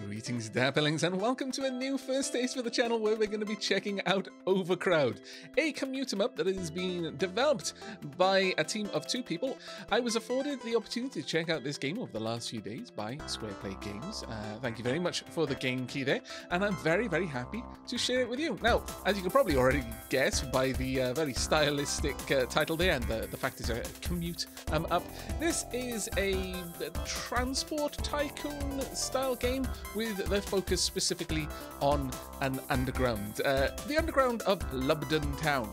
Greetings Dapperlings and welcome to a new first taste for the channel where we're going to be checking out Overcrowd, a commuter map that is being developed by a team of 2 people. I was afforded the opportunity to check out this game over the last few days by SquarePlay Games. Thank you very much for the game key there, and I'm very happy to share it with you. Now, as you can probably already guess by the very stylistic title there and the fact it's a commute up, this is a transport tycoon style game with the focus specifically on an underground. The underground of Lubden Town.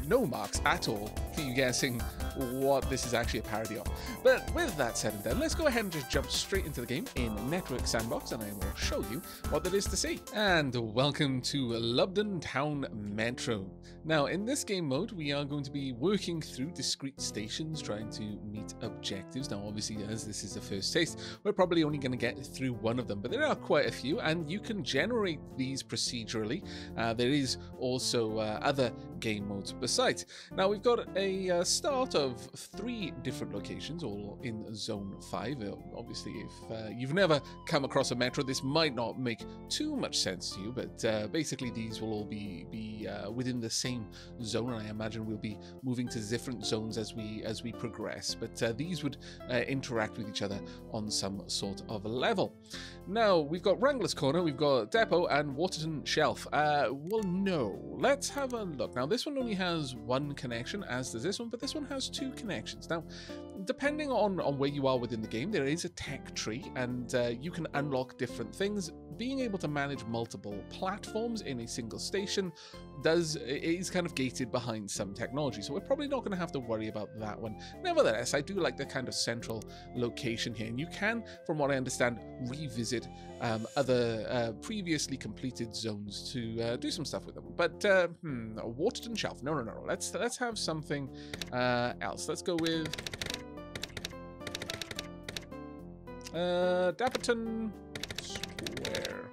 No marks at all for you guessing what this is actually a parody of. But with that said and done, let's go ahead and just jump straight into the game in Network Sandbox, and I will show you what there is to see. And welcome to Lubden Town Metro. Now, in this game mode, we are going to be working through discrete stations, trying to meet objectives. Now, obviously, as this is the first taste, we're probably only going to get through one of them, but there are quite a few, and you can generate these procedurally. There is also other game modes besides. Now, we've got a start of 3 different locations, all in Zone 5. Obviously, if you've never come across a metro, this might not make too much sense to you, but basically these will all be within the same zone, and I imagine we'll be moving to different zones as we progress, but these would interact with each other on some sort of level. Now, we've got Wrangler's Corner, we've got Depot, and Waterton Shelf. Well, no. Let's have a look. Now, this one only has 1 connection, as does this one, but this one has 2 connections. Now, depending on where you are within the game, there is a tech tree, and you can unlock different things. Being able to manage multiple platforms in a single station is kind of gated behind some technology, so we're probably not going to have to worry about that one. Nevertheless, I do like the kind of central location here, and you can, from what I understand, revisit other previously completed zones to do some stuff with them. But Waterton Shelf, no. Let's have something else. Let's go with Dapperton Square.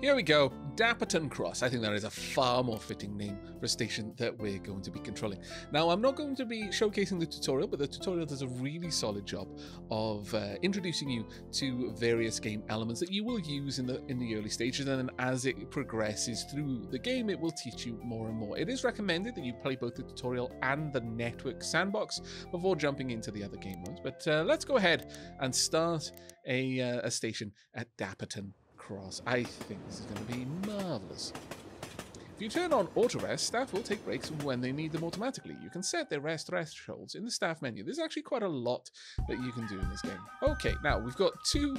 Here we go. Dapperton Cross. I think that is a far more fitting name for a station that we're going to be controlling. Now, I'm not going to be showcasing the tutorial, but the tutorial does a really solid job of introducing you to various game elements that you will use in the early stages, and then as it progresses through the game, it will teach you more and more. It is recommended that you play both the tutorial and the Network Sandbox before jumping into the other game modes. But let's go ahead and start a station at Dapperton Cross. I think this is going to be marvelous. If you turn on auto rest, staff will take breaks when they need them automatically. You can set their rest thresholds in the staff menu. There's actually quite a lot that you can do in this game. Okay, now we've got two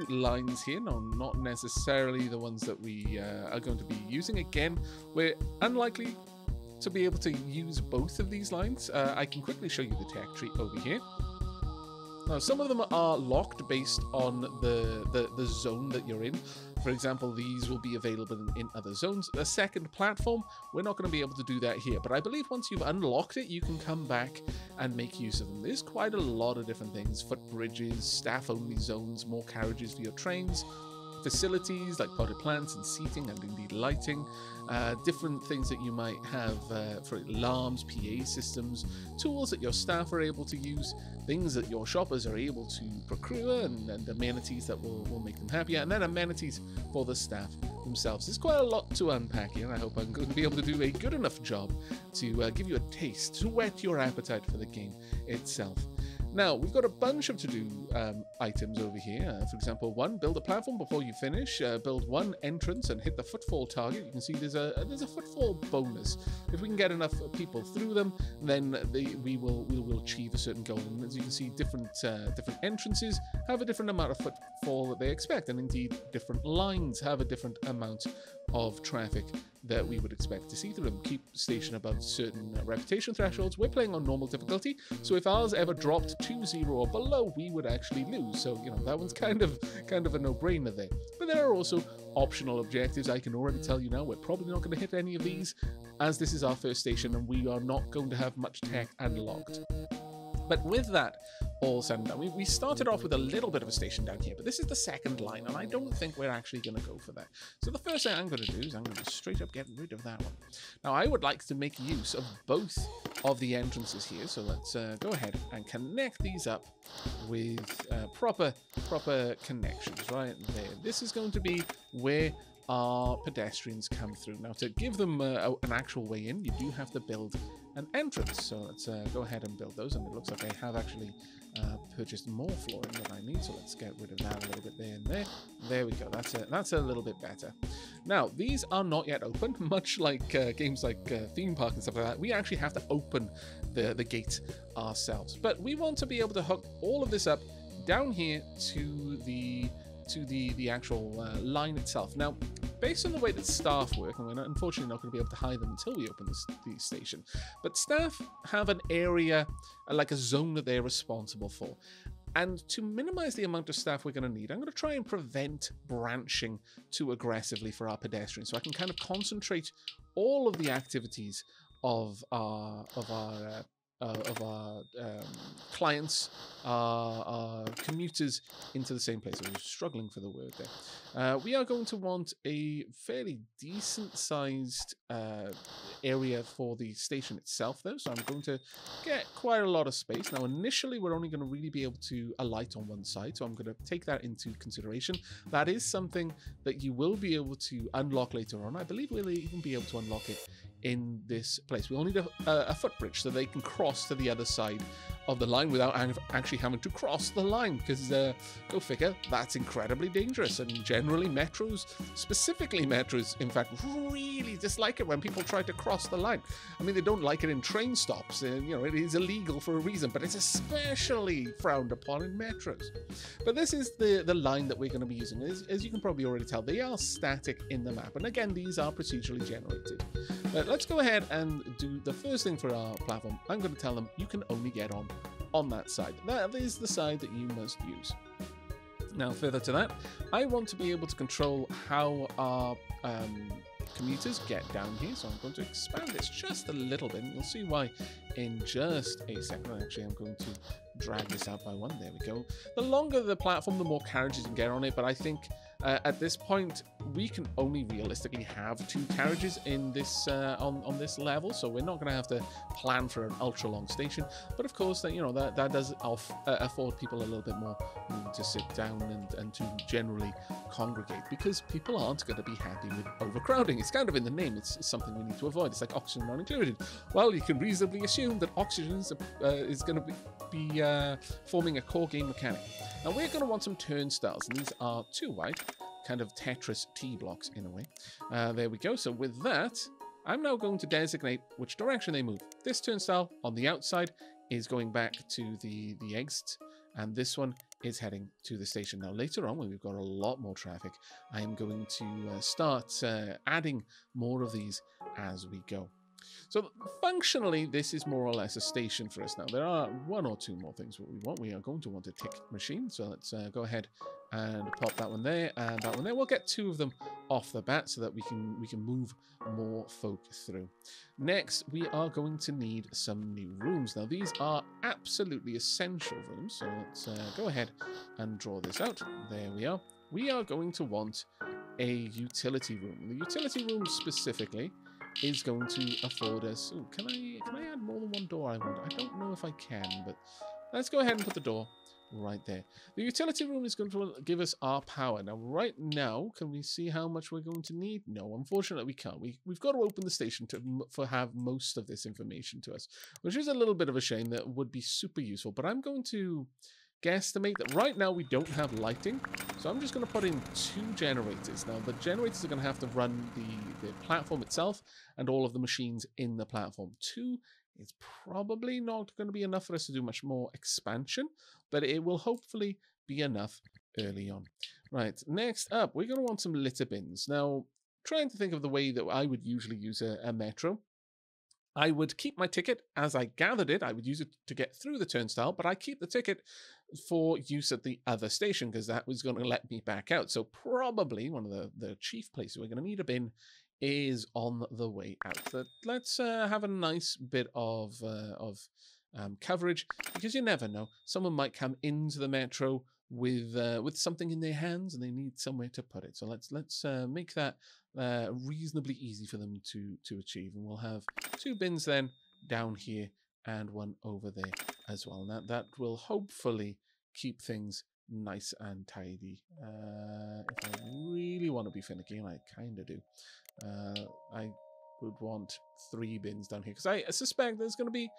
lines here. No, not necessarily the ones that we are going to be using. Again, we're unlikely to be able to use both of these lines. I can quickly show you the tech tree over here. Now, some of them are locked based on the zone that you're in. For example, these will be available in other zones. The second platform, we're not going to be able to do that here. But I believe once you've unlocked it, you can come back and make use of them. There's quite a lot of different things. Footbridges, staff-only zones, more carriages for your trains, facilities like potted plants and seating and indeed lighting, different things that you might have for alarms, PA systems, tools that your staff are able to use, things that your shoppers are able to procure, and amenities that will make them happier, and then amenities for the staff themselves. There's quite a lot to unpack here, and I hope I'm going to be able to do a good enough job to give you a taste, to whet your appetite for the game itself. Now, we've got a bunch of to-do items over here. For example, 1, build a platform before you finish. Build 1 entrance and hit the footfall target. You can see there's a footfall bonus. If we can get enough people through them, then we will achieve a certain goal. And as you can see, different entrances have a different amount of footfall that they expect, and indeed different lines have a different amount of traffic that we would expect to see through them. Keep station above certain reputation thresholds. We're playing on normal difficulty, so if ours ever dropped to 0 or below, we would actually lose. So, you know, that one's kind of a no-brainer there. But there are also optional objectives. I can already tell you now, we're probably not going to hit any of these, as this is our first station and we are not going to have much tech unlocked. But with that all said and done, we started off with a little bit of a station down here, but this is the second line, and I don't think we're actually going to go for that. So the first thing I'm going to do is I'm going to straight up get rid of that one. Now, I would like to make use of both of the entrances here, so let's go ahead and connect these up with proper connections right there. This is going to be where our pedestrians come through. Now, to give them an actual way in, you do have to build an entrance. So let's go ahead and build those, and it looks like I have actually purchased more flooring than I need, so let's get rid of that a little bit there and there. There we go. That's a little bit better. Now, these are not yet open, much like games like Theme Park and stuff like that. We actually have to open the gate ourselves, but we want to be able to hook all of this up down here to the actual line itself. Now, based on the way that staff work, and we're unfortunately not going to be able to hide them until we open the station, but staff have an area, like a zone that they're responsible for. And to minimize the amount of staff we're going to need, I'm going to try and prevent branching too aggressively for our pedestrians, so I can kind of concentrate all of the activities of our clients, commuters into the same place. I was struggling for the word there. We are going to want a fairly decent sized area for the station itself though, so I'm going to get quite a lot of space. Now initially we're only going to really be able to alight on one side, so I'm going to take that into consideration. That is something that you will be able to unlock later on. I believe we'll even be able to unlock it in this place. We only need a footbridge so they can cross to the other side of the line without actually having to cross the line, because go figure, that's incredibly dangerous. And generally metros, specifically metros, in fact, really dislike it when people try to cross the line. I mean, they don't like it in train stops, and you know, it is illegal for a reason, but it's especially frowned upon in metros. But this is the line that we're going to be using. As you can probably already tell, they are static in the map, and again, these are procedurally generated. But let's go ahead and do the first thing for our platform. I'm going to tell them you can only get on that side. That is the side that you must use. Now, further to that, I want to be able to control how our commuters get down here, so I'm going to expand this just a little bit, and you'll see why in just a second. Actually, I'm going to drag this out by one. There we go. The longer the platform, the more carriages you can get on it, but I think at this point we can only realistically have 2 carriages in this on this level, so we're not going to have to plan for an ultra long station. But of course, that, you know, that does afford people a little bit more room to sit down and to generally congregate, because people aren't going to be happy with overcrowding. It's kind of in the name. It's something we need to avoid. It's like oxygen not included. Well, you can reasonably assume that oxygen is going to be forming a core game mechanic. Now we're going to want some turnstiles, and these are 2 wide, kind of Tetris T blocks in a way. There we go. So with that, I'm now going to designate which direction they move. This turnstile on the outside is going back to the exit, and this one is heading to the station. Now later on, when we've got a lot more traffic, I am going to start adding more of these as we go. So functionally, this is more or less a station for us now. There are 1 or 2 more things what we want. We are going to want a tick machine. So let's go ahead and pop that one there and that one there. We'll get 2 of them off the bat so that we can move more folk through. Next, we are going to need some new rooms. Now these are absolutely essential rooms. So let's go ahead and draw this out. There we are. We are going to want a utility room. The utility room specifically is going to afford us... Ooh, can I add more than 1 door? I don't know if I can, but let's go ahead and put the door right there. The utility room is going to give us our power. Now, right now, can we see how much we're going to need? No, unfortunately, we can't. We've got to open the station to have most of this information to us, which is a little bit of a shame. That would be super useful, but I'm going to guesstimate that right now we don't have lighting, so I'm just going to put in 2 generators. Now the generators are going to have to run the platform itself and all of the machines in the platform. 2 is probably not going to be enough for us to do much more expansion, but it will hopefully be enough early on. Right, next up we're going to want some litter bins. Now, trying to think of the way that I would usually use a metro, I would keep my ticket as I gathered it. I would use it to get through the turnstile, but I keep the ticket for use at the other station because that was going to let me back out. So probably one of the chief places we're going to need a bin is on the way out. But let's have a nice bit of coverage, because you never know. Someone might come into the metro with something in their hands and they need somewhere to put it. So let's make that reasonably easy for them to achieve. And we'll have 2 bins then down here and 1 over there as well. Now that will hopefully keep things nice and tidy. If I really want to be finicky, and I kind of do, I would want 3 bins down here, because I suspect there's going to be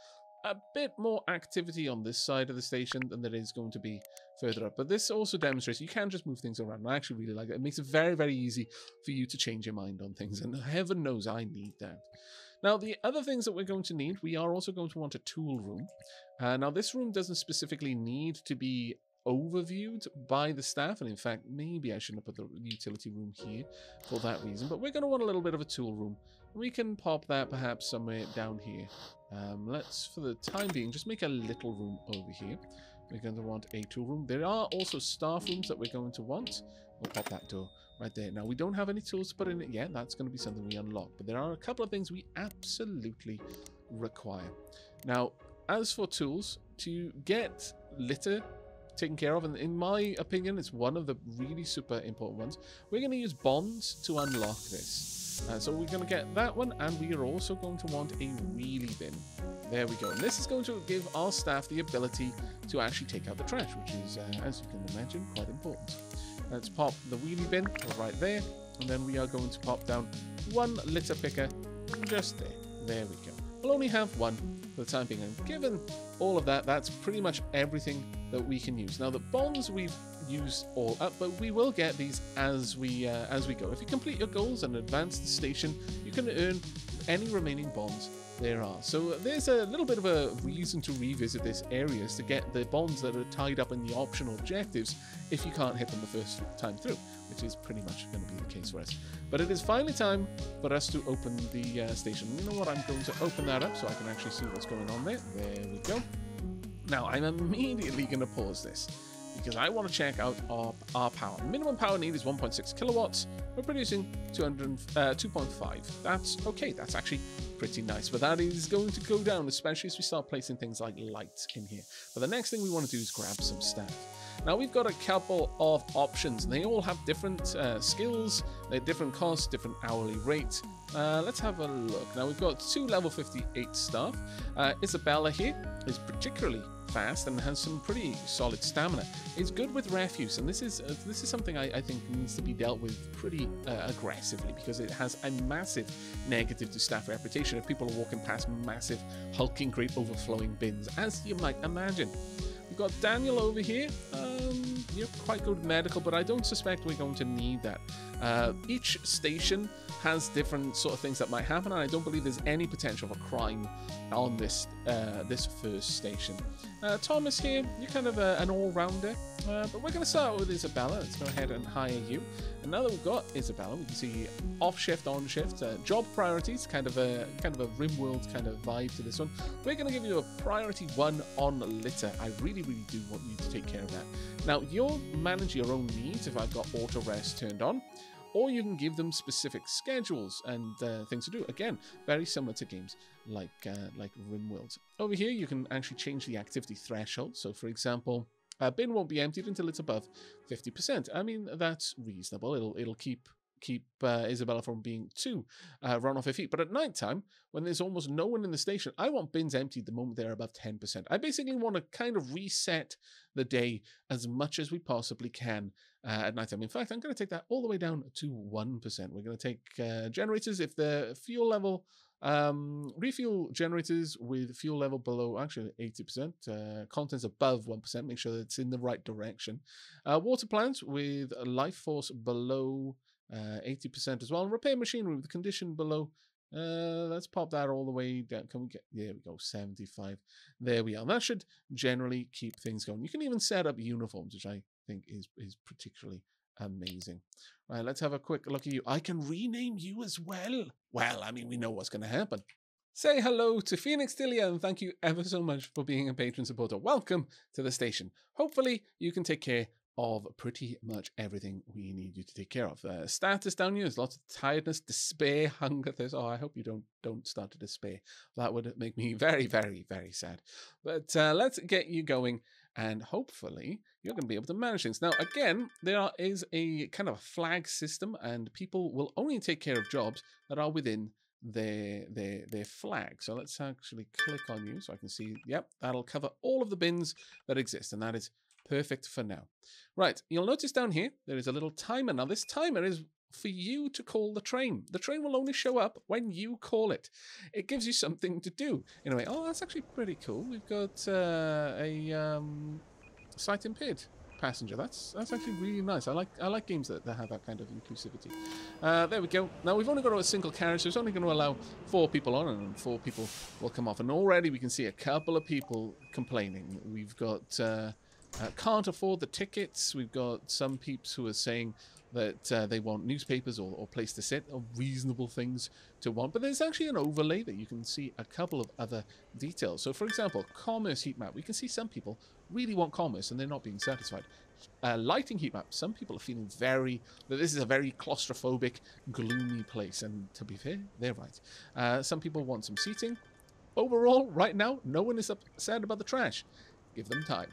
a bit more activity on this side of the station than there is going to be further up. But this also demonstrates you can just move things around. And I actually really like it. It makes it very, very easy for you to change your mind on things. And heaven knows I need that. Now, the other things that we're going to need, we are also going to want a tool room. Now, this room doesn't specifically need to be overviewed by the staff, and in fact maybe I shouldn't have put the utility room here for that reason, but we're going to want a little bit of a tool room. We can pop that perhaps somewhere down here. Let's, for the time being, just make a little room over here. We're going to want a tool room. There are also staff rooms that we're going to want. We'll pop that door right there. Now, we don't have any tools to put in it yet. That's going to be something we unlock, but there are a couple of things we absolutely require. Now, as for tools, to get litter taken care of, and in my opinion it's one of the really super important ones, we're going to use bonds to unlock this. So we're going to get that one, and we are also going to want a wheelie bin. There we go. And this is going to give our staff the ability to actually take out the trash, which is, as you can imagine, quite important. Let's pop the wheelie bin right there, and then we are going to pop down 1 litter picker just there. There we go. We'll only have 1 for the time being, and given all of that, that's pretty much everything that we can use. Now, the bonds we've used all up, but we will get these as we go. If you complete your goals and advance the station, you can earn any remaining bonds there are. So there's a little bit of a reason to revisit this area, is to get the bonds that are tied up in the optional objectives if you can't hit them the first time through, which is pretty much going to be the case for us. But it is finally time for us to open the station. You know what? I'm going to open that up so I can actually see what's going on there. There we go. Now, I'm immediately going to pause this because I want to check out our power. Minimum power need is 1.6 kilowatts. We're producing 2.5. That's okay. That's actually pretty nice. But that is going to go down, especially as we start placing things like lights in here. But the next thing we want to do is grab some stuff. Now, we've got a couple of options, and they all have different skills, they're different costs, different hourly rates. Let's have a look. Now, we've got 2 level 58 staff. Isabella here is particularly fast and has some pretty solid stamina. It's good with refuse, and this is something I think needs to be dealt with pretty aggressively, because it has a massive negative to staff reputation if people are walking past massive hulking great overflowing bins, as you might imagine. We've got Daniel over here. You're quite good with medical, but I don't suspect we're going to need that. Each station has different sort of things that might happen, and I don't believe there's any potential for crime on this this first station. Thomas here, you're kind of an all-rounder, but we're going to start with Isabella. Let's go ahead and hire you. And now that we've got Isabella, we can see off shift, on shift, job priorities, kind of a RimWorld kind of vibe to this one. We're going to give you a priority 1 on litter. I really, really do want you to take care of that. Now, you'll manage your own needs if I've got auto rest turned on, or you can give them specific schedules and things to do. Again, very similar to games like RimWorld. Over here, you can actually change the activity threshold. So, for example, a bin won't be emptied until it's above 50%. I mean, that's reasonable. It'll keep Isabella from being too run off her feet. But at night time, when there's almost no one in the station, I want bins emptied the moment they're above 10%. I basically want to kind of reset the day as much as we possibly can at night time. In fact, I'm going to take that all the way down to 1%. We're going to take generators if the fuel level, refuel generators with fuel level below, actually 80%, contents above 1%, make sure that it's in the right direction. Water plants with a life force below 80% as well. And repair machinery with the condition below. Let's pop that all the way down. Can we get, there we go, 75. There we are. That should generally keep things going. You can even set up uniforms, which I think is particularly amazing. Right, let's have a quick look at you. I can rename you as well. Well, I mean, we know what's going to happen. Say hello to Phoenix Tilia, and thank you ever so much for being a patron supporter. Welcome to the station. Hopefully, you can take care of pretty much everything we need you to take care of. Status down here is lots of tiredness, despair, hunger, thirst. Oh, I hope you don't start to despair. That would make me very, very, very sad. But let's get you going, and hopefully you're going to be able to manage things. Now, again, there is a kind of a flag system, and people will only take care of jobs that are within their flag. So let's actually click on you so I can see, yep, that'll cover all of the bins that exist, and that is perfect for now. Right, you'll notice down here there is a little timer. Now this timer is for you to call the train. The train will only show up when you call it. It gives you something to do. Anyway, oh, that's actually pretty cool. We've got a sight impaired passenger. That's actually really nice. I like games that have that kind of inclusivity. There we go. Now we've only got a single carriage, so it's only going to allow 4 people on, and 4 people will come off. And already we can see a couple of people complaining. We've got can't afford the tickets. We've got some peeps who are saying that they want newspapers or place to sit, or reasonable things to want. But there's actually an overlay that you can see a couple of other details. So for example, commerce heat map. We can see some people really want commerce and they're not being satisfied. Lighting heat map. Some people are feeling that this is a very claustrophobic, gloomy place. And to be fair, they're right. Some people want some seating. Overall, right now, no one is upset about the trash. Give them time.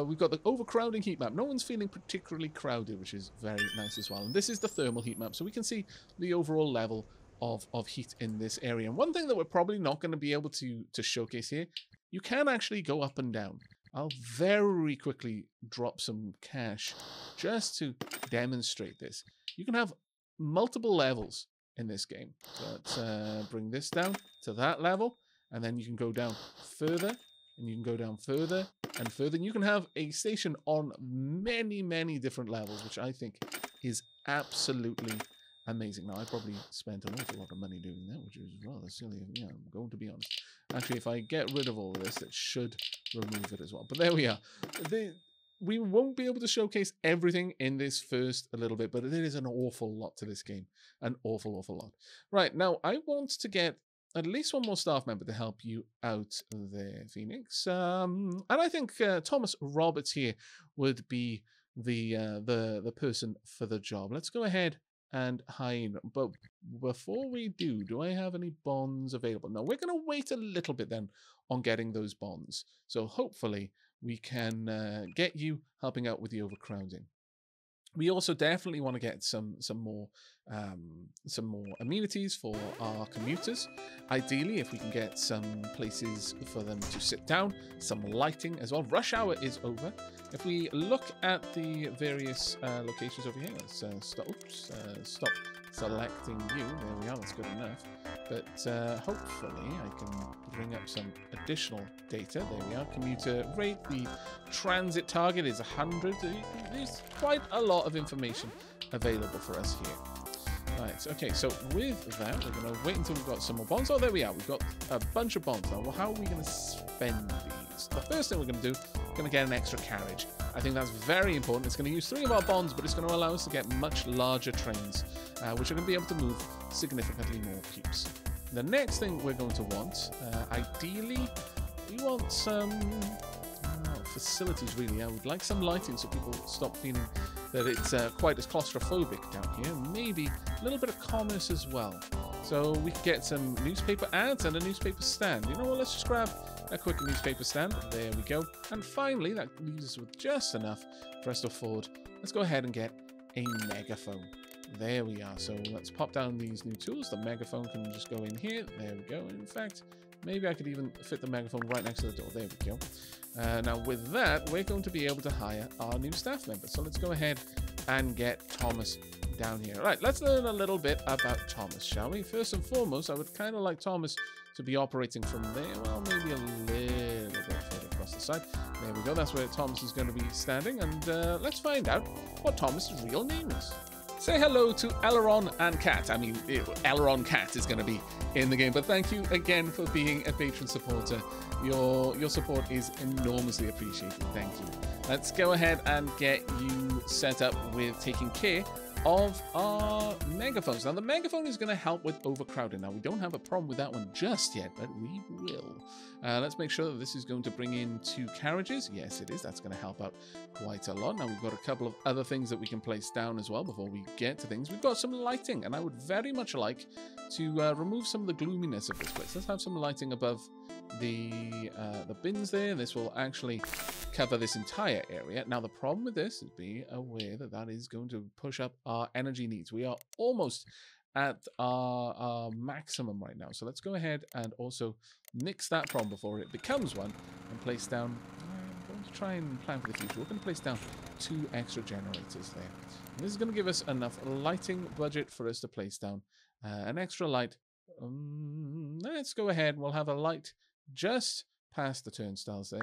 We've got the overcrowding heat map. No one's feeling particularly crowded, which is very nice as well. And this is the thermal heat map, so we can see the overall level of heat in this area. And one thing that we're probably not going to be able to showcase here, you can actually go up and down. I'll very quickly drop some cash just to demonstrate this. You can have multiple levels in this game. So let's bring this down to that level, and then you can go down further, and you can go down further and further. And you can have a station on many, many different levels, which I think is absolutely amazing. Now, I probably spent an awful lot of money doing that, which is rather silly. Yeah, I'm going to be honest. Actually, if I get rid of all of this, it should remove it as well. But there we are. We won't be able to showcase everything in this first a little bit, but there is an awful lot to this game. An awful, awful lot. Right, now, I want to get at least one more staff member to help you out there, Phoenix. And I think Thomas Roberts here would be the person for the job. Let's go ahead and hire. But before we do I have any bonds available? No, we're going to wait a little bit then on getting those bonds. So hopefully we can get you helping out with the overcrowding. We also definitely want to get some more amenities for our commuters. Ideally, if we can get some places for them to sit down, some lighting as well. Rush hour is over. If we look at the various locations over here, let's stop selecting you. There we are. That's good enough. But hopefully I can bring up some additional data. There we are. Commuter rate. The transit target is 100. There's quite a lot of information available for us here. Right, okay, so with that, we're going to wait until we've got some more bonds. Oh, there we are. We've got a bunch of bonds now. Well, how are we going to spend these? The first thing we're going to do, we're going to get an extra carriage. I think that's very important. It's going to use 3 of our bonds, but it's going to allow us to get much larger trains, which are going to be able to move significantly more peeps. The next thing we're going to want, ideally, we want some facilities, really. I would like some lighting so people stop feeling that it's quite as claustrophobic down here. Maybe a little bit of commerce as well. So we can get some newspaper ads and a newspaper stand. You know what, let's just grab a quick newspaper stand. There we go. And finally, that leaves us with just enough for us to afford. Let's go ahead and get a megaphone. There we are. So let's pop down these new tools. The megaphone can just go in here. There we go. In fact, maybe I could even fit the megaphone right next to the door. There we go. Now with that, we're going to be able to hire our new staff member. So let's go ahead and get Thomas down here. All right, let's learn a little bit about Thomas, shall we? First and foremost, I would kind of like Thomas to be operating from there. Well, maybe a little bit further across the side. There we go. That's where Thomas is going to be standing. And let's find out what Thomas's real name is. Say hello to Aileron and Cat. I mean, Aileron Cat is going to be in the game, but thank you again for being a patron supporter. Your support is enormously appreciated. Thank you. Let's go ahead and get you set up with taking care of our megaphones. Now, the megaphone is going to help with overcrowding. Now, we don't have a problem with that one just yet, but we will. Let's make sure that this is going to bring in 2 carriages. Yes, it is. That's going to help out quite a lot. Now, we've got a couple of other things that we can place down as well before we get to things. We've got some lighting, and I would very much like to remove some of the gloominess of this place. Let's have some lighting above the bins there. This will actually cover this entire area. Now, the problem with this is be aware that that is going to push up our energy needs. We are almost at our maximum right now. So let's go ahead and also nix that problem before it becomes one and place down, I'm going to try and plan for the future. We're going to place down 2 extra generators there. And this is going to give us enough lighting budget for us to place down an extra light. Let's go ahead. We'll have a light just past the turnstiles there.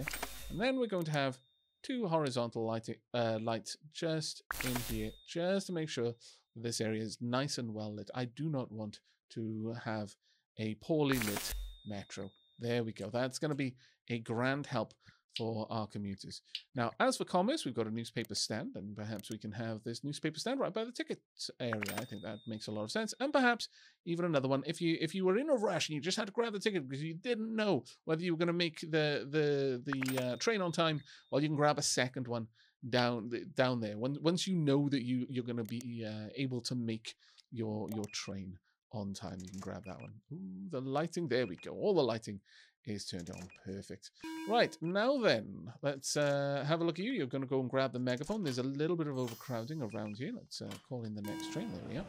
And then we're going to have 2 horizontal lights just in here, just to make sure this area is nice and well lit. I do not want to have a poorly lit metro. There we go. That's going to be a grand help for our commuters. Now, as for commerce, we've got a newspaper stand, and perhaps we can have this newspaper stand right by the ticket area. I think that makes a lot of sense. And perhaps even another one. If you were in a rush and you just had to grab the ticket because you didn't know whether you were going to make the train on time, well, you can grab a second one down there. Once you know that you're going to be able to make your train on time, you can grab that one. Ooh, the lighting, there we go. All the lighting is turned on. Perfect. Right, now then, let's have a look at you. You're going to go and grab the megaphone. There's a little bit of overcrowding around here. Let's call in the next train. There we are.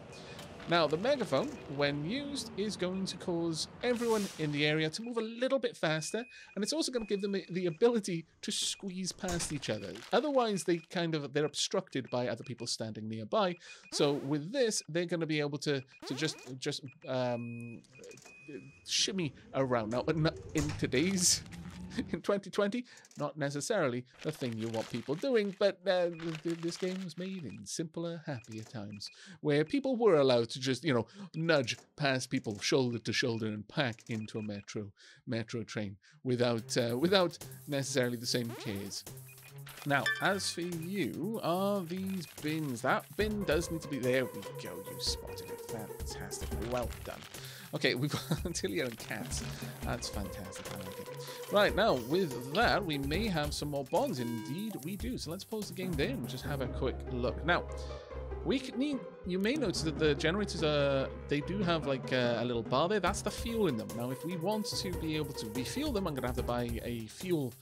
Now, the megaphone, when used, is going to cause everyone in the area to move a little bit faster, and it's also going to give them the ability to squeeze past each other. Otherwise, they're obstructed by other people standing nearby. So with this, they're going to be able to just shimmy around. Now, in today's in 2020, not necessarily the thing you want people doing, but this game was made in simpler, happier times, where people were allowed to just, nudge past people shoulder to shoulder and pack into a metro train without necessarily the same cares. Now, as for you, are these bins? That bin does need to be there. We go. You spotted it. Fantastic. Well done. Okay, we've got Antilia and cats. That's fantastic. I like it. Right, now, with that, we may have some more bonds. Indeed, we do. So let's pause the game there and just have a quick look. Now, you may notice that the generators they do have like a little bar there. That's the fuel in them. Now, if we want to be able to refuel them, I'm going to have to buy a fuel,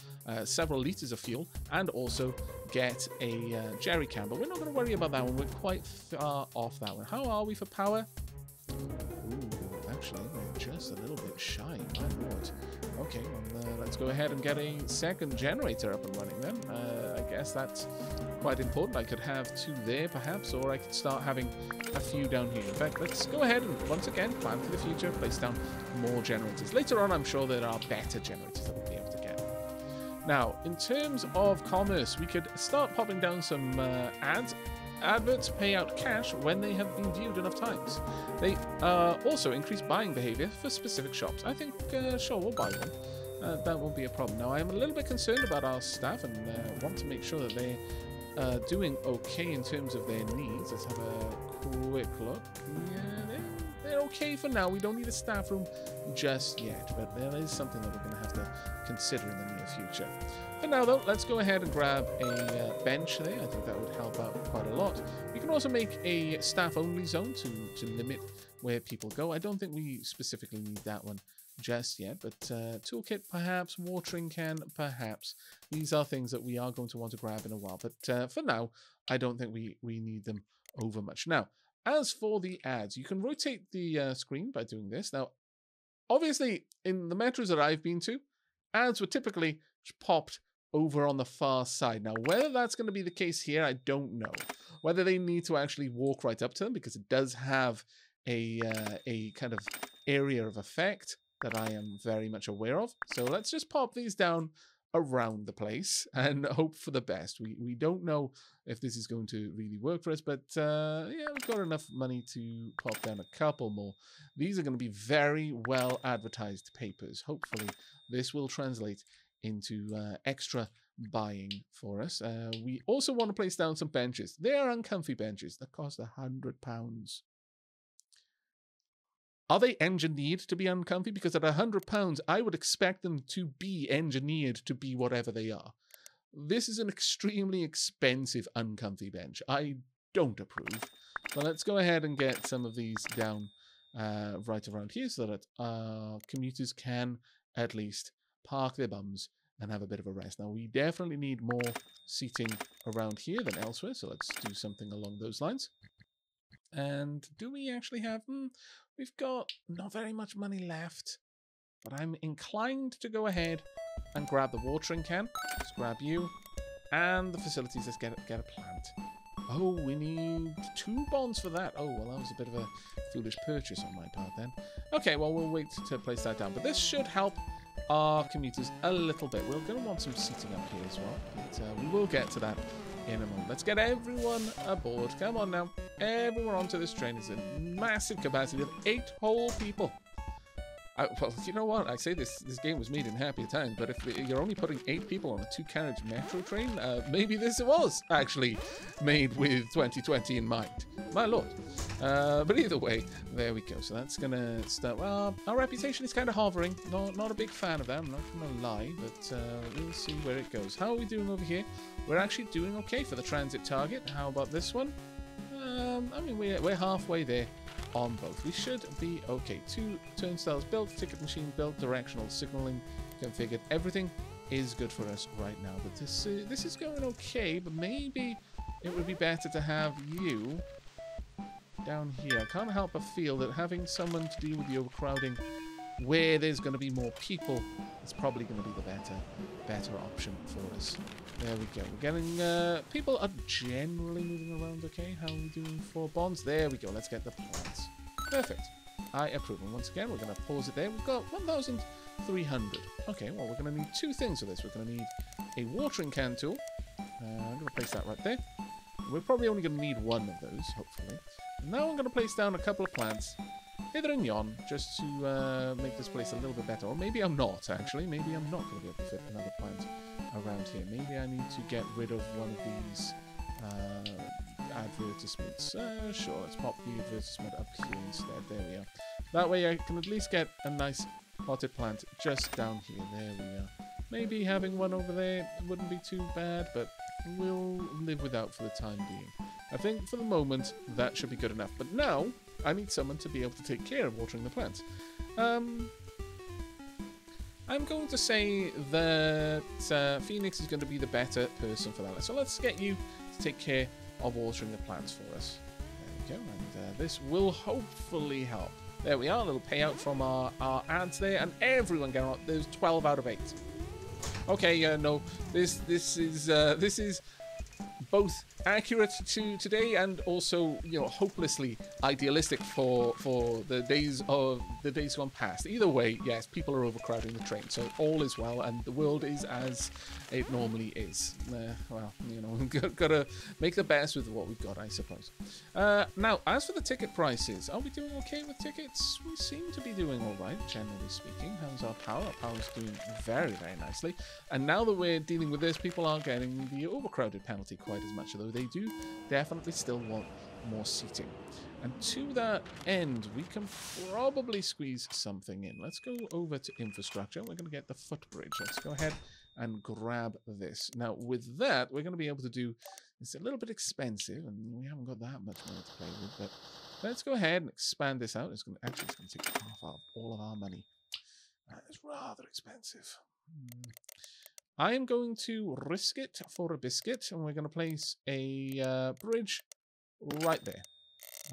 several liters of fuel, and also get a jerry can. But we're not going to worry about that one. We're quite far off that one. How are we for power? Ooh, actually, we're just a little bit shy. My lord. Okay, well, let's go ahead and get a second generator up and running then. I guess that's quite important. I could have 2 there, perhaps, or I could start having a few down here. In fact, let's go ahead and, once again, plan for the future, place down more generators. Later on, I'm sure there are better generators that we'll be able to get. Now, in terms of commerce, we could start popping down some ads. Adverts pay out cash when they have been viewed enough times. They also increase buying behavior for specific shops. I think, sure, we'll buy one. That won't be a problem. Now, I'm a little bit concerned about our staff and want to make sure that they're doing okay in terms of their needs. Let's have a quick look. Yeah, they're okay for now. We don't need a staff room just yet, but there is something that we're going to have to consider in the near future. For now, though, let's go ahead and grab a bench there. I think that would help out quite a lot. We can also make a staff-only zone to limit where people go. I don't think we specifically need that one just yet, but toolkit, perhaps, watering can, perhaps. These are things that we are going to want to grab in a while, but for now, I don't think we need them over much. Now, as for the ads, you can rotate the screen by doing this. Now, obviously, in the metros that I've been to, ads were typically popped over on the far side. Now, whether that's going to be the case here, I don't know. Whether they need to actually walk right up to them, because it does have a kind of area of effect that I am very much aware of. So let's just pop these down around the place and hope for the best. We don't know if this is going to really work for us, but yeah, we've got enough money to pop down a couple more. These are going to be very well advertised papers. Hopefully this will translate into extra buying for us. We also want to place down some benches. They are uncomfy benches that cost £100. Are they engineered to be uncomfy? Because at £100, I would expect them to be engineered to be whatever they are. This is an extremely expensive uncomfy bench. I don't approve. But let's go ahead and get some of these down right around here so that commuters can at least park their bums and have a bit of a rest. Now, we definitely need more seating around here than elsewhere, so let's do something along those lines. And do we actually have... we've got not very much money left, but I'm inclined to go ahead and grab the watering can. Let's grab you. And the facilities, let's get a plant. Oh, we need 2 bonds for that. Oh, well, that was a bit of a foolish purchase on my part then. Okay, well, we'll wait to place that down. But this should help our commuters a little bit. We're going to want some seating up here as well. But we will get to that in a moment. Let's get everyone aboard. Come on now. Everyone onto this train. It's a massive capacity of 8 whole people. Well, you know what? I say this game was made in happier times, but if you're only putting 8 people on a 2-carriage metro train, maybe this was actually made with 2020 in mind. My lord. But either way, there we go. So that's going to start... Well, our reputation is kind of hovering. Not a big fan of that, I'm not going to lie, but we'll see where it goes. How are we doing over here? We're actually doing okay for the transit target. How about this one? I mean, we're halfway there on both. We should be okay. 2 turnstiles built, ticket machine built, directional signaling configured. Everything is good for us right now. But this is going okay, but maybe it would be better to have you down here. I can't help but feel that having someone to deal with the overcrowding where there's going to be more people is probably going to be the better option for us. There we go. We're getting... people are generally moving around okay. How are we doing for bonds? There we go. Let's get the plants. Perfect. I approve. And once again, we're going to pause it there. We've got 1,300. Okay, well, we're going to need 2 things for this. We're going to need a watering can tool. I'm going to place that right there. We're probably only going to need 1 of those, hopefully. And now I'm going to place down a couple of plants hither and yon, just to make this place a little bit better. Or maybe I'm not, actually. Maybe I'm not going to be able to fit another plant around here. Maybe I need to get rid of one of these advertisements. Sure, let's pop the advertisement up here instead. There we are. That way I can at least get a nice potted plant just down here. There we are. Maybe having one over there wouldn't be too bad, but we'll live without for the time being. I think for the moment that should be good enough. But now I need someone to be able to take care of watering the plants. I'm going to say that Phoenix is going to be the better person for that. So let's get you to take care of watering the plants for us. There we go. And this will hopefully help. There we are. A little payout from our ads there. And everyone getting on. There's 12 out of 8. Okay, no. This is both accurate to today and also, you know, hopelessly idealistic for the days gone past. Either way, yes, people are overcrowding the train, so all is well and the world is as it normally is. Well, you know, we've got to make the best with what we've got, I suppose. Now, as for the ticket prices, are we doing okay with tickets? We seem to be doing all right, generally speaking. How's our power? Our power's doing very, very nicely. And now that we're dealing with this, people aren't getting the overcrowded penalty quite as much, although they do definitely still want more seating. And to that end, we can probably squeeze something in. Let's go over to infrastructure. We're going to get the footbridge. Let's go ahead and grab this. Now, with that, we're going to be able to do... It's a little bit expensive, and we haven't got that much money to play with, but let's go ahead and expand this out. It's going to take half of all of our money. It's rather expensive. I am going to risk it for a biscuit, and we're going to place a bridge right there.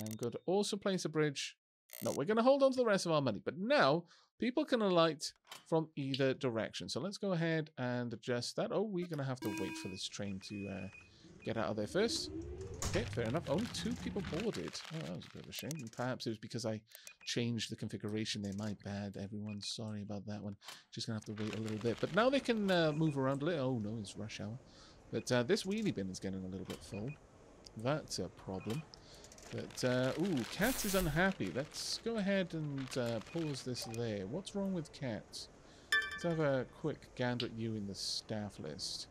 I'm going to also place a bridge. No, we're going to hold on to the rest of our money. But now, people can alight from either direction. So let's go ahead and adjust that. Oh, we're going to have to wait for this train to get out of there first. Okay, fair enough. Only 2 people boarded. Oh, that was a bit of a shame. And perhaps it was because I changed the configuration there. My bad, everyone. Sorry about that one. Just going to have to wait a little bit. But now they can move around a little. Oh, no, it's rush hour. But this wheelie bin is getting a little bit full. That's a problem. But, ooh, Cat is unhappy. Let's go ahead and pause this there. What's wrong with Cat? Let's have a quick gander at you in the staff list.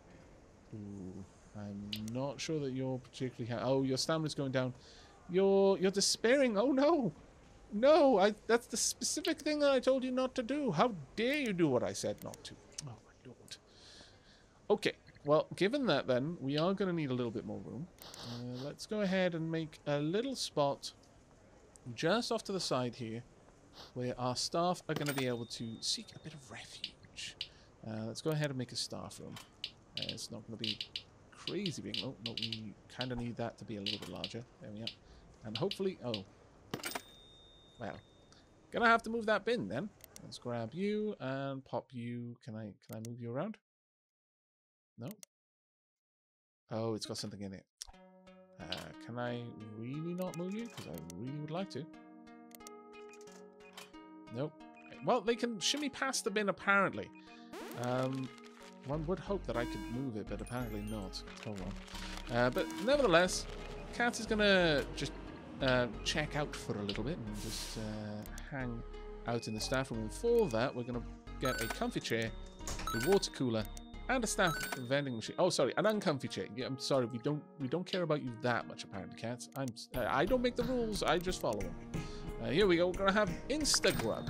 Ooh, I'm not sure that you're particularly... oh, your stamina's going down. You're despairing. Oh, no. No, that's the specific thing that I told you not to do. How dare you do what I said not to? Oh, my lord. Okay, well, given that then, we are going to need a little bit more room. Let's go ahead and make a little spot just off to the side here where our staff are going to be able to seek a bit of refuge. Let's go ahead and make a staff room. It's not going to be crazy big. Oh, no, we kind of need that to be a little bit larger. There we are. And hopefully... oh. Well. Gonna have to move that bin then. Let's grab you and pop you. Can I move you around? No? Oh, it's got something in it. Can I really not move you? Because I really would like to. Nope. Well, they can shimmy past the bin apparently. One would hope that I could move it, but apparently not. Hold on. But nevertheless, Cat is gonna just check out for a little bit and just hang out in the staff room. And for that, we're gonna get a comfy chair, a water cooler, and a staff vending machine. Oh, sorry, an uncomfy chair. Yeah, I'm sorry, we don't care about you that much, apparently, Cat. I don't make the rules. I just follow them. Here we go. We're gonna have Instagrub.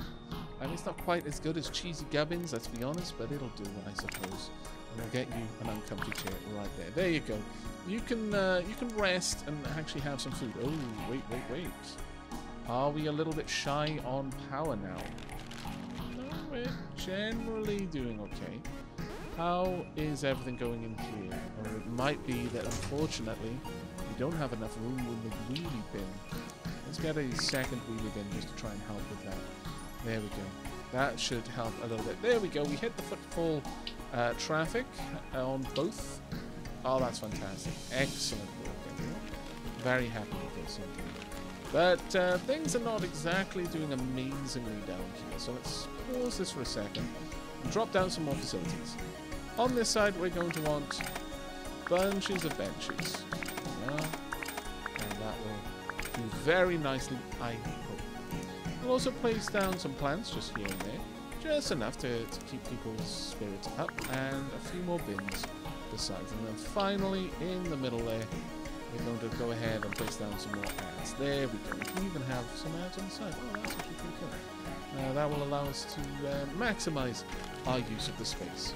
I mean, it's not quite as good as Cheesy Gubbins, let's be honest, but it'll do, I suppose. And we'll get you an uncomfy chair right there. There you go. You can rest and actually have some food. Oh, wait. Are we a little bit shy on power now? No, we're generally doing okay. How is everything going in here? Or it might be that, unfortunately, we don't have enough room in the wheelie bin. Let's get a second wheelie bin just to try and help with that. There we go. That should help a little bit. There we go. We hit the footfall traffic on both. Oh, that's fantastic. Excellent work, everyone. Very happy with this. But things are not exactly doing amazingly down here. So let's pause this for a second and drop down some more facilities. On this side, we're going to want bunches of benches. There we are. And that will do very nicely, I hope. We'll also place down some plants just here and there. Just enough to keep people's spirits up. And a few more bins besides. And then finally, in the middle there, we're going to go ahead and place down some more ads. There we go. We can even have some ads on the side. Oh, that's actually pretty cool. That will allow us to maximize our use of the space.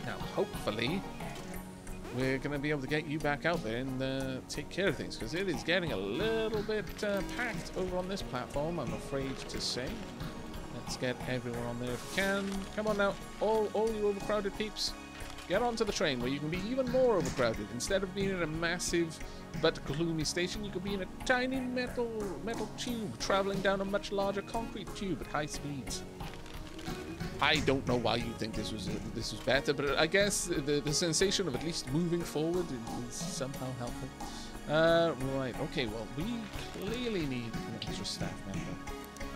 Now, hopefully, we're going to be able to get you back out there and take care of things, because it is getting a little bit packed over on this platform, I'm afraid to say. Let's get everyone on there if we can. Come on now, all you overcrowded peeps. Get onto the train where you can be even more overcrowded. Instead of being in a massive but gloomy station, you could be in a tiny metal tube traveling down a much larger concrete tube at high speeds. I don't know why you think this was better, but I guess the sensation of at least moving forward is somehow helpful. Right, okay, well, we clearly need an extra staff member.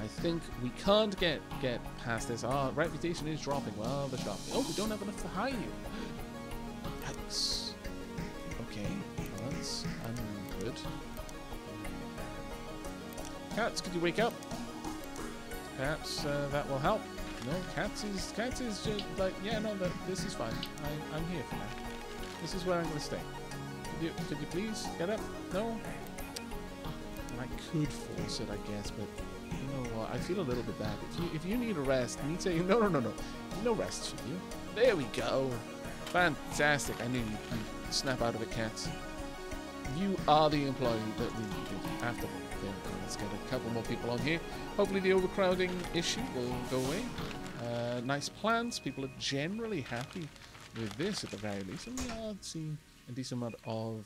I think we can't get past this. Our reputation is dropping. Well, the shop. Oh, we don't have enough to hire you. Yikes. Okay, well, that's good. Cats, could you wake up? Perhaps that will help. No, Cats is just like, yeah, no, this is fine. I'm here for now. This is where I'm going to stay. Could you please get up? No? I could force it, I guess, but you know what? I feel a little bit bad. If you need a rest, me saying no. No rest for you. There we go. Fantastic. I knew you'd snap out of it, Cats. You are the employee that we needed after all. Let's get a couple more people on here. Hopefully the overcrowding issue will go away. Nice plans. People are generally happy with this at the very least. And we are seeing a decent amount of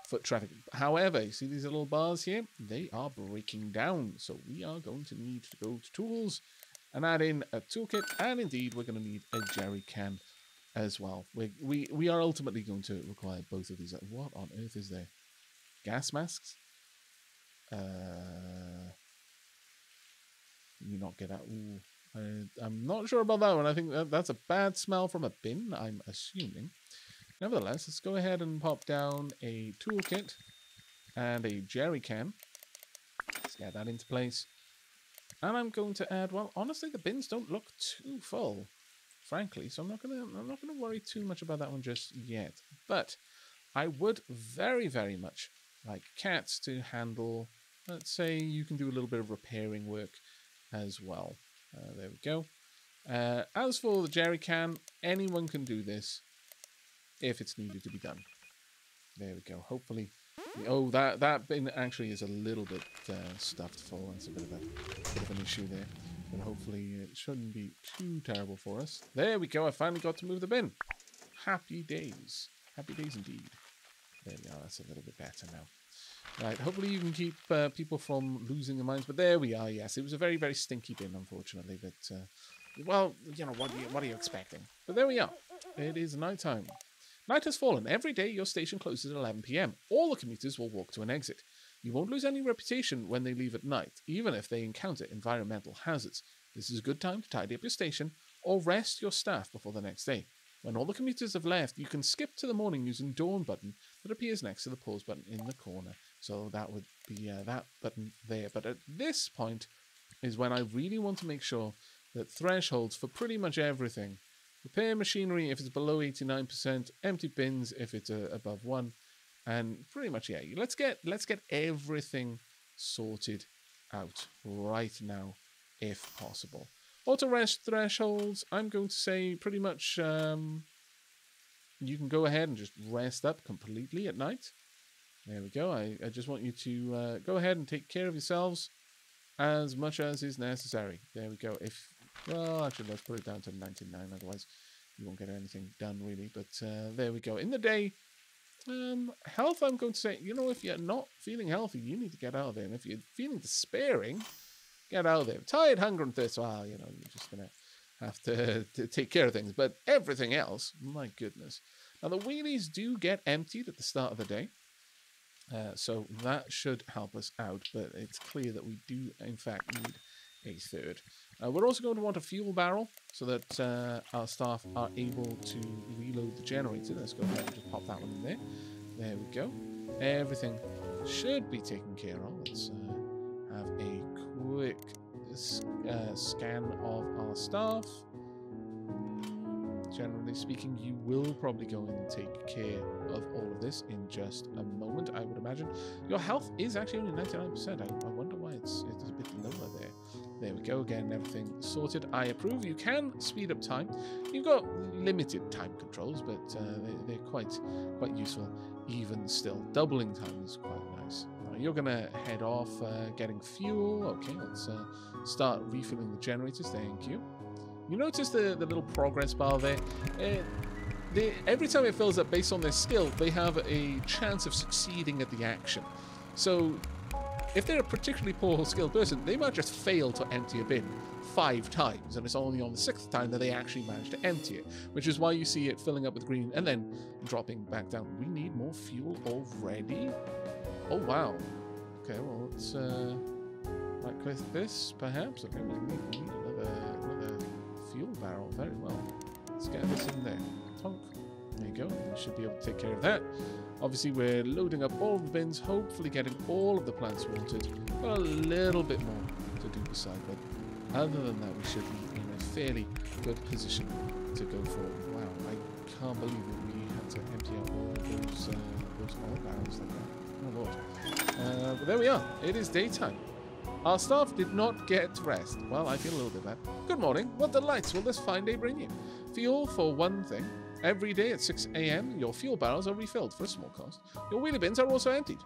foot traffic. However, you see these little bars here? They are breaking down. So we are going to need to go to tools and add in a toolkit. And indeed, we're going to need a jerry can as well. We are ultimately going to require both of these. What on earth is there? Gas masks? You not get out. Ooh, I'm not sure about that one. I think that's a bad smell from a bin, I'm assuming. Nevertheless, let's go ahead and pop down a toolkit and a jerry can. Let's get that into place. And I'm going to add, well, honestly, the bins don't look too full, frankly, so I'm not gonna worry too much about that one just yet. But I would very, very much like cats to handle. Let's say you can do a little bit of repairing work as well. There we go. As for the jerry can, anyone can do this if it's needed to be done. There we go. Hopefully, oh, that bin actually is a little bit stuffed full. That's a bit of an issue there. But hopefully it shouldn't be too terrible for us. There we go. I finally got to move the bin. Happy days. Happy days indeed. There we are. That's a little bit better now. Right. Hopefully you can keep people from losing their minds. But there we are. Yes, it was a very, very stinky bin, unfortunately. But, well, you know, what are you expecting? But there we are. It is nighttime. Night has fallen. Every day your station closes at 11 PM. All the commuters will walk to an exit. You won't lose any reputation when they leave at night, even if they encounter environmental hazards. This is a good time to tidy up your station or rest your staff before the next day. When all the commuters have left, you can skip to the morning using Dawn button that appears next to the pause button in the corner. So that would be that button there. But at this point is when I really want to make sure that thresholds for pretty much everything. Repair machinery if it's below 89%, empty bins if it's above 1, and pretty much, yeah, let's get everything sorted out right now if possible. Auto rest thresholds, I'm going to say pretty much you can go ahead and just rest up completely at night. There we go. I just want you to go ahead and take care of yourselves as much as is necessary. There we go. Well, actually, let's put it down to 99, otherwise you won't get anything done, really. But there we go. In the day, health, I'm going to say, you know, if you're not feeling healthy, you need to get out of there. And if you're feeling despairing, get out of there. Tired, hungry, and thirsty, well, you know, you're just going to have to take care of things. But everything else, my goodness. Now, the wheelies do get emptied at the start of the day. So that should help us out. But it's clear that we do, in fact, need a third. We're also going to want a fuel barrel so that our staff are able to reload the generator. Let's go ahead and just pop that one in there. There we go. Everything should be taken care of. Let's have a quick scan of our staff. Generally speaking, you will probably go and take care of all of this in just a moment, I would imagine. Your health is actually only 99%. I wonder why it's a bit lower there. There we go. Again, everything sorted. I approve. You can speed up time. You've got limited time controls, but they're quite useful even still. Doubling time is quite nice. You're going to head off getting fuel. Okay, let's start refilling the generators. Thank you. You notice the little progress bar there? Every time it fills up based on their skill, they have a chance of succeeding at the action. So if they're a particularly poor skilled person, they might just fail to empty a bin 5 times, and it's only on the 6th time that they actually manage to empty it, which is why you see it filling up with green and then dropping back down. We need more fuel already? Oh, wow. Okay, well, let's right-click this, perhaps. Okay, we need another fuel barrel. Very well. Let's get this in there. Tonk. There you go. We should be able to take care of that. Obviously, we're loading up all the bins, hopefully getting all of the plants watered. Got a little bit more to do beside, but other than that, we should be in a fairly good position to go forward. Wow, I can't believe that we had to empty out all of those oil barrels like that. Oh, Lord. But there we are. It is daytime. Our staff did not get rest. Well, I feel a little bit bad. Good morning. What delights will this fine day bring you? Fuel for one thing. Every day at 6 AM, your fuel barrels are refilled for a small cost. Your wheelie bins are also emptied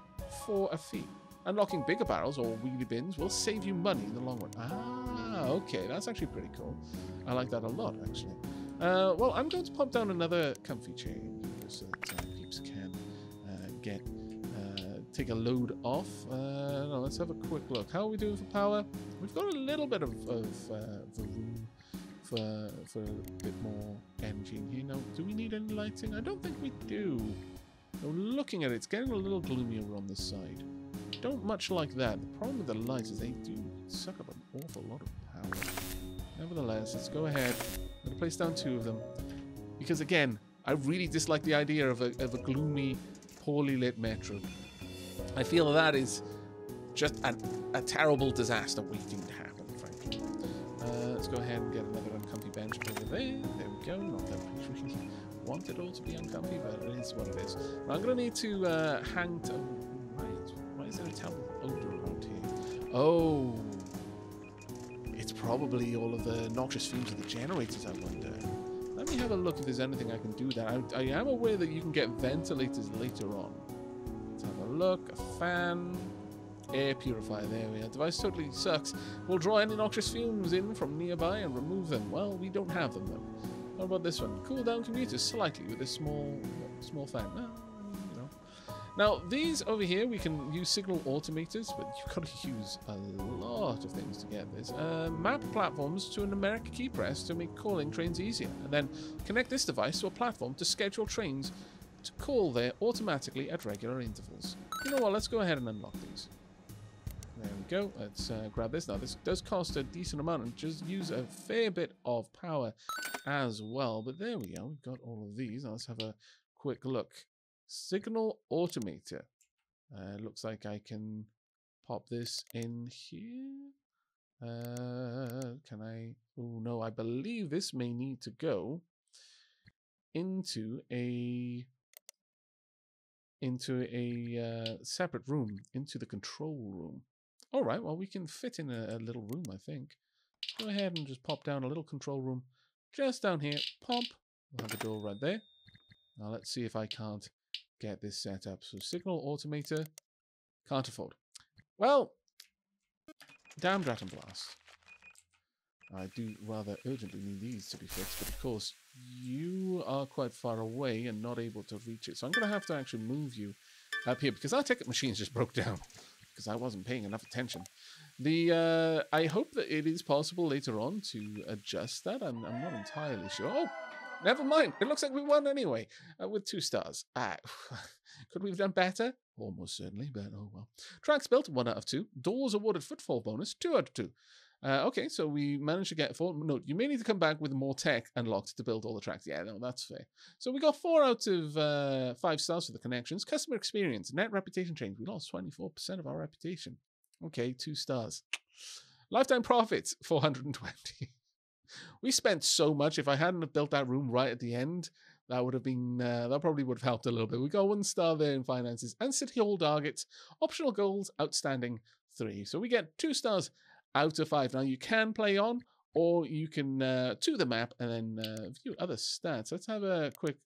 for a fee. Unlocking bigger barrels or wheelie bins will save you money in the long run. Ah, okay. That's actually pretty cool. I like that a lot, actually. Well, I'm going to pop down another comfy chair so that peeps can take a load off. No, let's have a quick look. How are we doing for power? We've got a little bit of room for a bit more energy in here. Now, do we need any lighting? I don't think we do. Now, looking at it, it's getting a little gloomier on this side. Don't much like that. The problem with the lights is they do suck up an awful lot of power. Nevertheless, let's go ahead. I'm going to place down 2 of them. Because, again, I really dislike the idea of a gloomy, poorly lit metro. I feel that is just a terrible disaster waiting to happen, frankly. Let's go ahead and get another uncomfy bench over there. There we go. Not that we really want it all to be uncomfy, but it is what it is. Now I'm going to need to hang to... Why is there a terrible odor around here? Oh, it's probably all of the noxious fumes of the generators, I wonder. Let me have a look if there's anything I can do that. I am aware that you can get ventilators later on. Let's have a look. A fan. Air purifier. There we are. Device totally sucks. We'll draw any noxious fumes in from nearby and remove them. Well, we don't have them, though. What about this one? Cool down commuters slightly with a small fan. Now, these over here, we can use signal automators, but you've got to use a lot of things to get this. Map platforms to a numeric key press to make calling trains easier. And then connect this device to a platform to schedule trains to call there automatically at regular intervals. You know what? Let's go ahead and unlock these. There we go. Let's grab this. Now, this does cost a decent amount and just use a fair bit of power as well. But there we go. We've got all of these. Now, let's have a quick look. Signal automator. Looks like I can pop this in here. Can I? Oh no, I believe this may need to go into a separate room, into the control room. All right, well we can fit in a little room, I think. Go ahead and just pop down a little control room just down here. Pop. We'll have the door right there. Now let's see if I can't get this set up. So signal automator, can't afford. Well, damn Drat and Blast. I do rather urgently need these to be fixed, but of course you are quite far away and not able to reach it. So I'm going to have to actually move you up here because our ticket machines just broke down because I wasn't paying enough attention. I hope that it is possible later on to adjust that. I'm not entirely sure. Oh, never mind. It looks like we won anyway, with 2 stars. Could we have done better? Almost certainly, but oh well. Tracks built, 1 out of 2. Doors awarded footfall bonus, 2 out of 2. Okay, so we managed to get 4. No, you may need to come back with more tech unlocked to build all the tracks. Yeah, no, that's fair. So we got 4 out of 5 stars for the connections. Customer experience, net reputation change. We lost 24% of our reputation. Okay, 2 stars. Lifetime profits, 420. We spent so much. If I hadn't have built that room right at the end, that would have been, that probably would have helped a little bit. We got 1 star there in finances and city hall targets. Optional goals, outstanding, 3. So we get 2 stars out of 5. Now you can play on, or you can to the map and then view other stats. Let's have a quick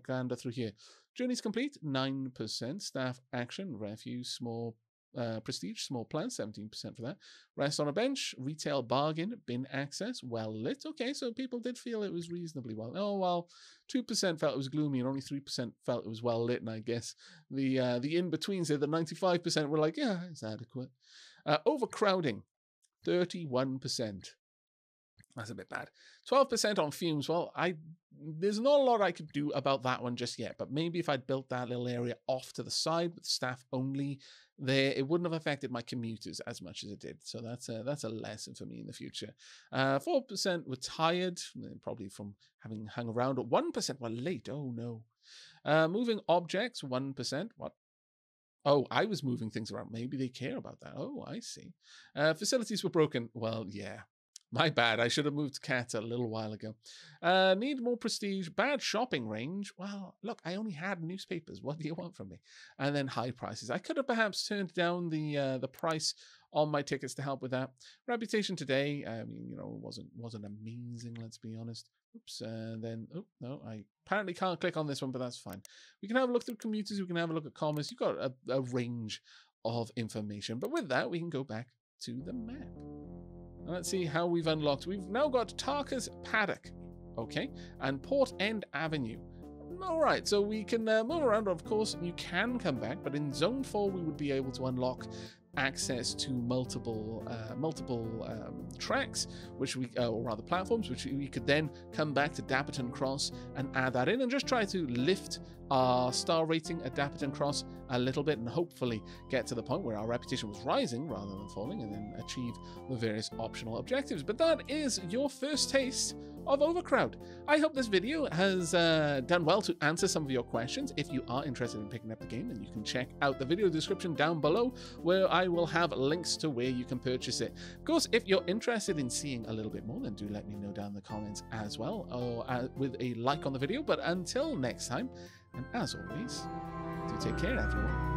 gander through here. Journeys complete, 9%. Staff action, refuse, small prestige, small plan, 17% for that. Rest on a bench, retail bargain, bin access, well lit. Okay, so people did feel it was reasonably well. Oh, well, 2% felt it was gloomy and only 3% felt it was well lit. And I guess the in-betweens there, the 95% were like, yeah, it's adequate. Overcrowding, 31%. That's a bit bad. 12% on fumes. Well, there's not a lot I could do about that one just yet, but maybe if I'd built that little area off to the side with staff only there, it wouldn't have affected my commuters as much as it did. So that's a lesson for me in the future. 4% were tired, probably from having hung around. 1% were late. Oh no. Moving objects, 1%. What? Oh, I was moving things around. Maybe they care about that. Oh, I see. Facilities were broken. Well, yeah. My bad. I should have moved cats a little while ago. Need more prestige. Bad shopping range. Well, look, I only had newspapers. What do you want from me? And then high prices. I could have perhaps turned down the price on my tickets to help with that. Reputation today, I mean, wasn't amazing, let's be honest. Oops. And then, oh, no, I apparently can't click on this one, but that's fine. We can have a look through commuters. We can have a look at commerce. You've got a range of information. But with that, we can go back to the map. Let's see how we've unlocked. We've now got Tarka's Paddock, okay, and Port End Avenue. All right, so we can move around. Of course, you can come back, but in Zone 4, we would be able to unlock access to multiple tracks, which or rather platforms, which we could then come back to Dapperton Cross and add that in and just try to lift our star rating at Dapperton Cross a little bit and hopefully get to the point where our reputation was rising rather than falling, and then achieve the various optional objectives. But that is your first taste of Overcrowd. I hope this video has done well to answer some of your questions. If you are interested in picking up the game, then you can check out the video description down below, where I will have links to where you can purchase it. Of course, if you're interested in seeing a little bit more, then do let me know down in the comments as well, or with a like on the video. But until next time, and as always, do take care, everyone.